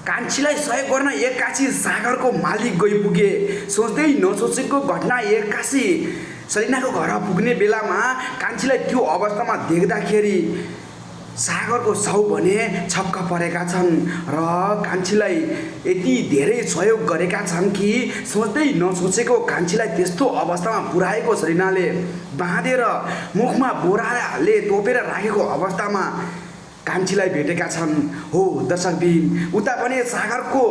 कान्छीलाई सहयोग गर्न एक्कासी सागरको मालिक गइपुगे। सोच्दै नसोचेको घटना एक्कासी सलिनाको घर पुग्ने बेलामा कान्छीलाई त्यो अवस्थामा देख्दाखेरि सागरको साउ भने छक्क परेका छन् र कान्छीलाई यति धेरै सहयोग गरेका छन् कि सोच्दै नसोचेको कान्छीलाई त्यस्तो अवस्थामा पुर्याएको सलिनाले बाँधेर मुखमा बोराले तोपेर राखेको अवस्थामा कान्छीलाई भेटेका छन्। हो दर्शकबिन, उता भने सागरको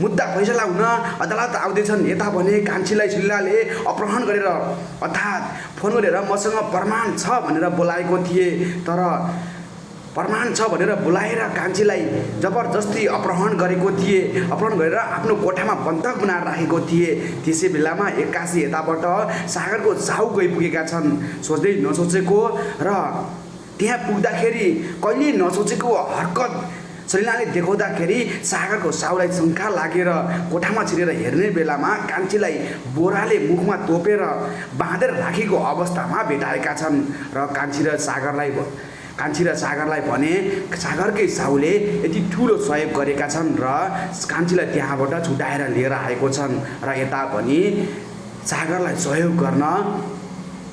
मुद्दा फैसला हुन अदालत आउँदैछन्। यता भने कान्छीलाई सलिनाले अपहरण गरेर अर्थात् फोन गरेर मसँग प्रमाण छ भनेर बोलाएको थिए, तर प्रमाण छ भनेर बोलाएर कान्छीलाई जबरजस्ती अपहरण गरेको थिए। अपहरण गरेर आफ्नो कोठामा बन्धक बनाएर राखेको थिए। त्यसै बेलामा एक्कासी यताबाट सागरको साउ गइपुगेका छन्। सोच्दै नसोचेको र त्यहाँ पुग्दाखेरि कहिले नसोचेको हरकत सलिनाले देखाउँदाखेरि सागरको साउलाई शङ्का लागेर कोठामा छिरेर हेर्ने बेलामा कान्छीलाई बोराले मुखमा तोपेर बाँधेर राखेको अवस्थामा भेटाएका छन्। र कान्छी र सागरलाई भने सागरकै साउले यति ठुलो सहयोग गरेका छन् र कान्छीलाई त्यहाँबाट छुटाएर लिएर आएको छन्। र यता पनि सागरलाई सहयोग गर्न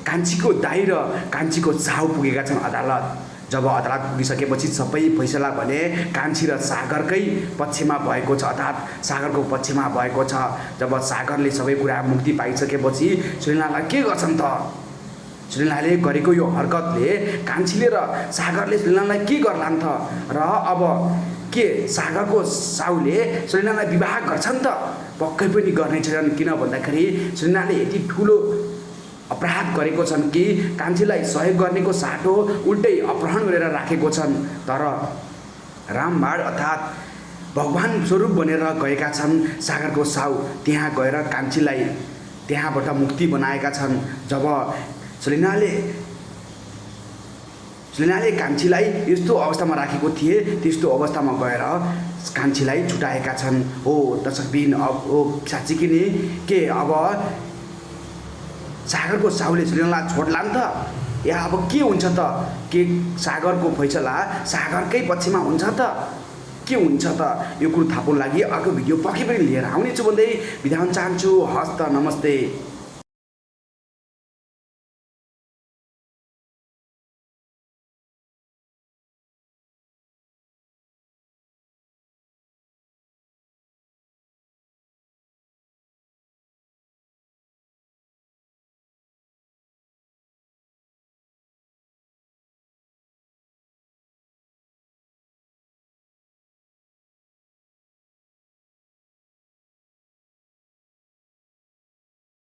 कान्छीको दाइ र कान्छीको साउ पुगेका छन् अदालत। जब अदालत पुगिसकेपछि सबै फैसला भने कान्छी र सागरकै पक्षमा भएको छ, अर्थात् सागरको पक्षमा भएको छ। जब सागरले सबै कुरा मुक्ति पाइसकेपछि सलिनालाई के गर्छन् त? सलिनाले गरेको यो हरकतले कान्छीले र सागरले सलिनालाई के गर्लान् त? र अब के सागरको साउले सलिनालाई विवाह गर्छन् त? पक्कै पनि गर्ने छैनन्। किन भन्दाखेरि सलिनाले यति ठुलो अपराध गरेको छन् कि कान्छीलाई सहयोग गर्नेको साटो उल्टै अपहरण गरेर राखेको छन्। तर रामबाण अर्थात् भगवान स्वरूप बनेर गएका छन् सागरको साउ। त्यहाँ गएर कान्छीलाई त्यहाँबाट मुक्ति बनाएका छन्। जब सलिनाले कान्छीलाई यस्तो अवस्थामा राखेको थिए, त्यस्तो अवस्थामा गएर कान्छीलाई छुटाएका छन्। हो दर्शकबिन, अब हो साँच्चीकै नि के अब सागरको साउले सलिनालाई छोड्लान् त या अब के हुन्छ त? के सागरको फैसला सागरकै पक्षमा हुन्छ त? के हुन्छ त? यो कुरो थाहा पाउनु लागि अर्को भिडियो पक्कै पनि लिएर आउनेछु भन्दै बिदा हुन चाहन्छु। हस्त नमस्ते।